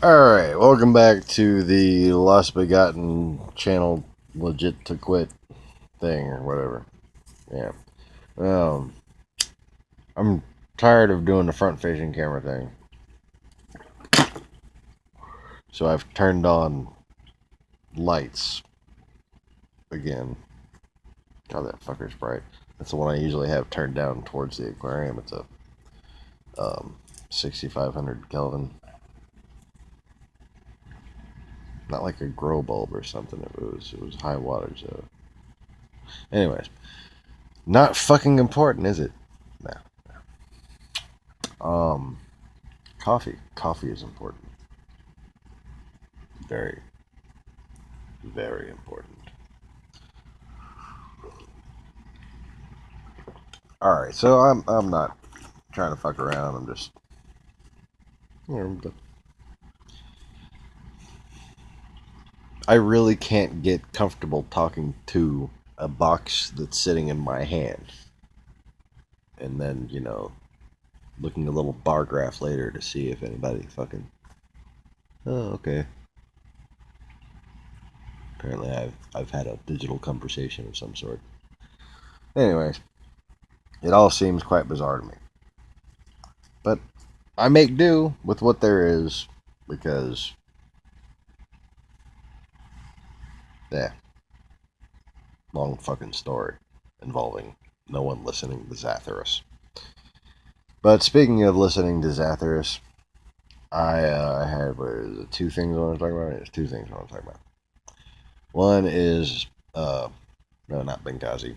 Alright, welcome back to the Lost Begotten channel legit to quit thing or whatever. Yeah. Um, I'm tired of doing the front facing camera thing. So I've turned on lights again. God, that fucker's bright. That's the one I usually have turned down towards the aquarium. It's a 6500 Kelvin. Not like a grow bulb or something. It was high wattage though. Anyways, not fucking important, is it? No. Um, Coffee. Coffee is important. Very, very important. All right, so I'm not trying to fuck around. I'm just, you know, I really can't get comfortable talking to a box that's sitting in my hand, and then looking a little bar graph later to see if anybody fucking. Oh, okay. Apparently, I've had a digital conversation of some sort. Anyways, it all seems quite bizarre to me. But I make do with what there is because, yeah, long fucking story involving no one listening to Zathras. But speaking of listening to Zathras, I had two things I want to talk about. There's two things I want to talk about. One is no, not Benghazi.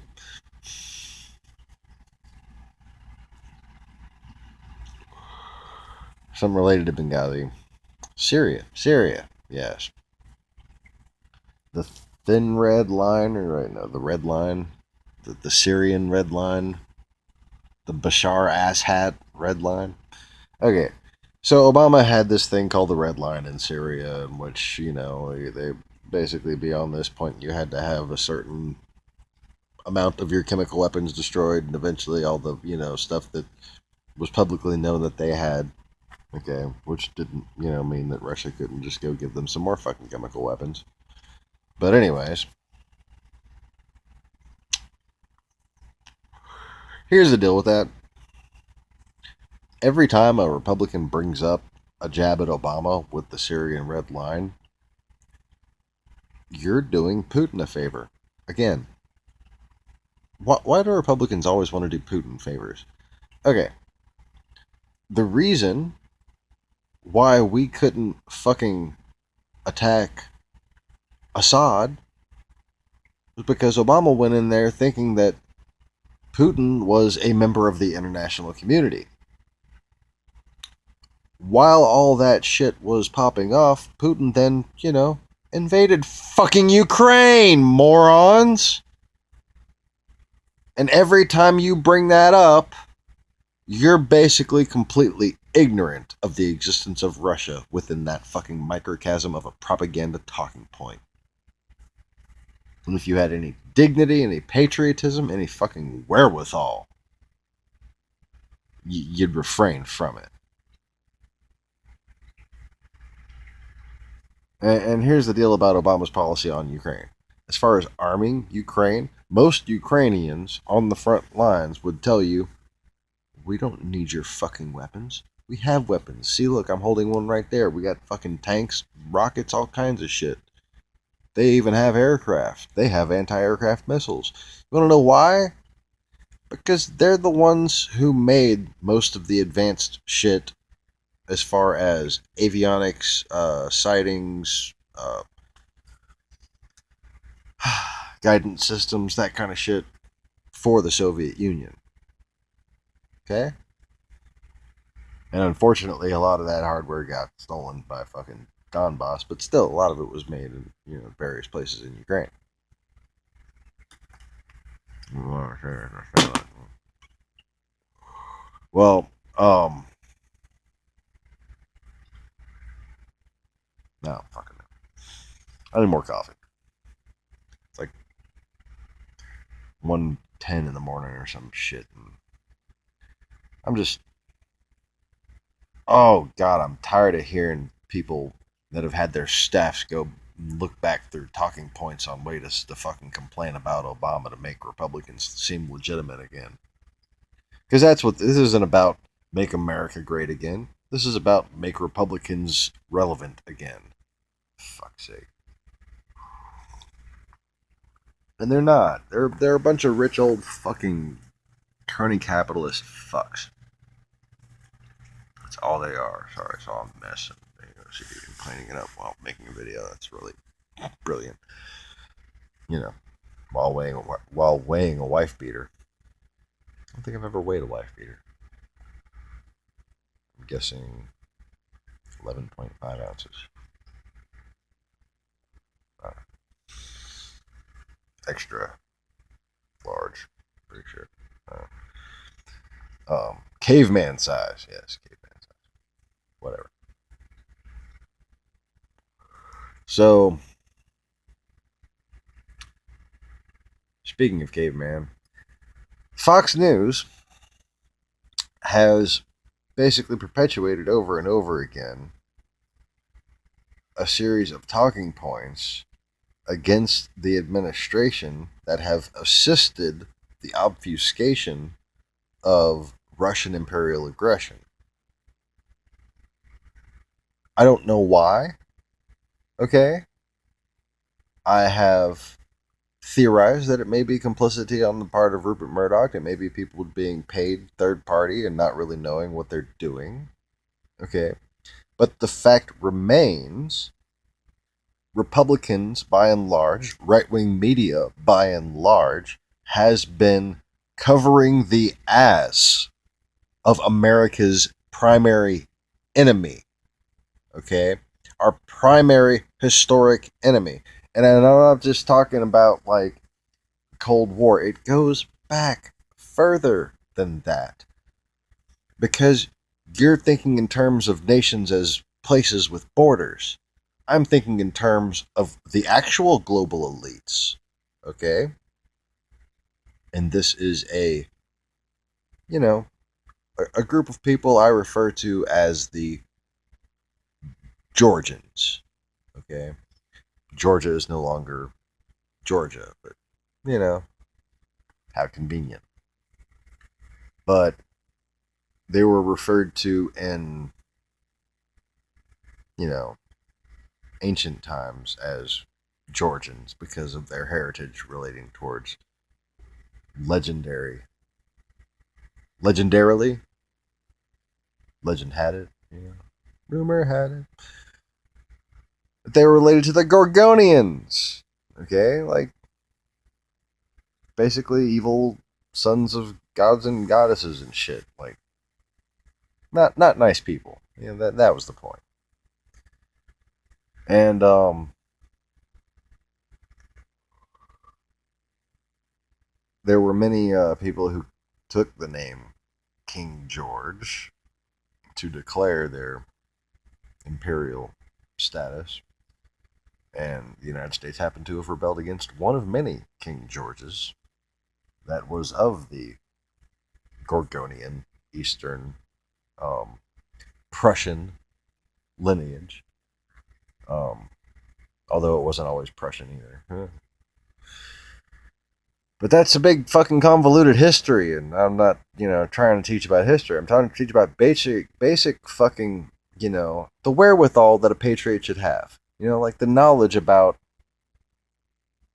Something related to Benghazi. Syria, yes. The thin red line, or right now the red line, the Syrian Red Line, the Bashar Assad Red Line. Okay, so Obama had this thing called the Red Line in Syria, in which they basically beyond this point you had to have a certain amount of your chemical weapons destroyed, and eventually all the stuff that was publicly known that they had. Okay, which didn't mean that Russia couldn't just go give them some more fucking chemical weapons. But anyways, here's the deal with that. Every time a Republican brings up a jab at Obama with the Syrian Red Line, you're doing Putin a favor. Again, why do Republicans always want to do Putin favors? Okay, the reason why we couldn't fucking attack Assad was because Obama went in there thinking that Putin was a member of the international community. While all that shit was popping off, Putin then, invaded fucking Ukraine, morons! And every time you bring that up, you're basically completely ignorant of the existence of Russia within that fucking microcosm of a propaganda talking point. And if you had any dignity, any patriotism, any fucking wherewithal, you'd refrain from it. And here's the deal about Obama's policy on Ukraine. As far as arming Ukraine, most Ukrainians on the front lines would tell you, we don't need your fucking weapons. We have weapons. See, look, I'm holding one right there. We got fucking tanks, rockets, all kinds of shit. They even have aircraft. They have anti-aircraft missiles. You want to know why? Because they're the ones who made most of the advanced shit as far as avionics, sightings, guidance systems, that kind of shit for the Soviet Union. Okay? And unfortunately, a lot of that hardware got stolen by fucking Donbass, but still, a lot of it was made in various places in Ukraine. Well, no, fucking no. I need more coffee. It's like 1:10 in the morning or some shit. And I'm just, oh god, I'm tired of hearing people that have had their staffs go look back through talking points on ways to fucking complain about Obama to make Republicans seem legitimate again. Because that's what this isn't about. Make America great again. This is about make Republicans relevant again. Fuck's sake. And they're not. They're a bunch of rich old fucking crony capitalist fucks. That's all they are. Sorry, it's all a mess. See, I'm cleaning it up while making a video. That's really brilliant. You know, while weighing a wife beater. I don't think I've ever weighed a wife beater. I'm guessing 11.5 ounces. Extra large, pretty sure. Caveman size. Yes, caveman size. Whatever. So, speaking of caveman, Fox News has basically perpetuated over and over again a series of talking points against the administration that have assisted the obfuscation of Russian imperial aggression. I don't know why. Okay? I have theorized that it may be complicity on the part of Rupert Murdoch. It may be people being paid third party and not really knowing what they're doing. Okay? But the fact remains, Republicans, by and large, right-wing media, by and large, has been covering the ass of America's primary enemy. Okay? Our primary historic enemy. And I'm not just talking about, like, Cold War. It goes back further than that. Because you're thinking in terms of nations as places with borders. I'm thinking in terms of the actual global elites. Okay? And this is a group of people I refer to as the Georgians. Okay? Georgia is no longer Georgia, but, how convenient. But they were referred to in, ancient times as Georgians because of their heritage relating towards legendarily, legend had it, rumor had it, they were related to the Gorgonians. Okay, like basically evil sons of gods and goddesses and shit. Like not nice people. That was the point. And there were many people who took the name King George to declare their imperial status. And the United States happened to have rebelled against one of many King Georges that was of the Gorgonian, Eastern, Prussian lineage. Although it wasn't always Prussian either. But that's a big fucking convoluted history, and I'm not, trying to teach about history. I'm trying to teach about basic fucking, the wherewithal that a patriot should have. Like the knowledge about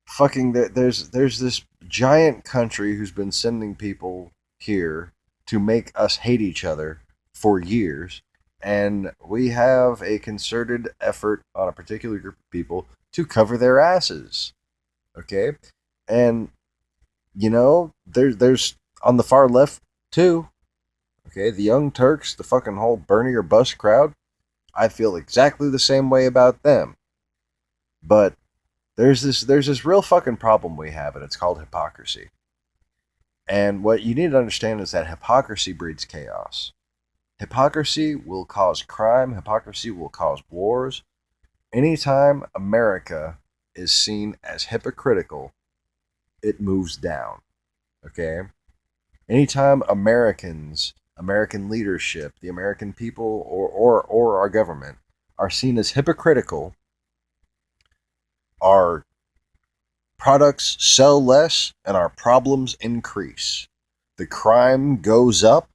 fucking there's this giant country who's been sending people here to make us hate each other for years, and we have a concerted effort on a particular group of people to cover their asses. Okay? And there's on the far left too. Okay, the Young Turks, the fucking whole Bernie or Bust crowd, I feel exactly the same way about them. But there's this real fucking problem we have, and it's called hypocrisy. And what you need to understand is that hypocrisy breeds chaos. Hypocrisy will cause crime. Hypocrisy will cause wars. Anytime America is seen as hypocritical, it moves down. Okay? Anytime American leadership, the American people, or our government are seen as hypocritical, our products sell less and our problems increase. The crime goes up,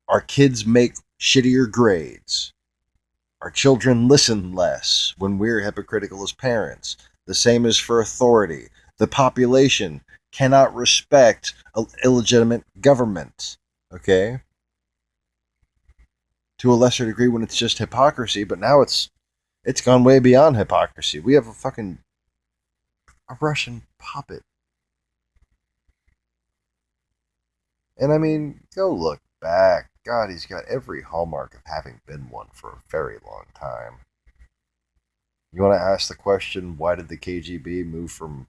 our kids make shittier grades. Our children listen less when we're hypocritical as parents. The same is for authority. The population cannot respect illegitimate government. Okay? To a lesser degree when it's just hypocrisy, but now it's gone way beyond hypocrisy. We have a Russian puppet. And I mean, go look back. God, he's got every hallmark of having been one for a very long time. You want to ask the question, why did the KGB move from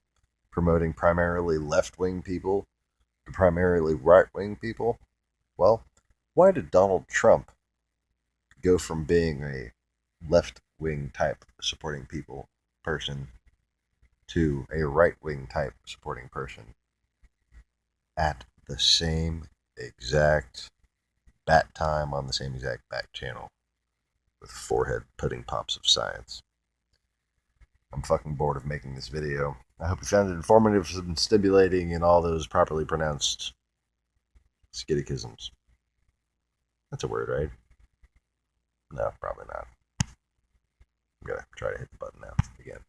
promoting primarily left-wing people to primarily right-wing people? Well, why did Donald Trump go from being a left-wing type supporting people person to a right-wing type supporting person at the same exact bat time on the same exact back channel with forehead pudding pops of science? I'm fucking bored of making this video. I hope you found it informative and stimulating in all those properly pronounced skidikisms. That's a word, right? No, probably not. I'm gonna try to hit the button now again.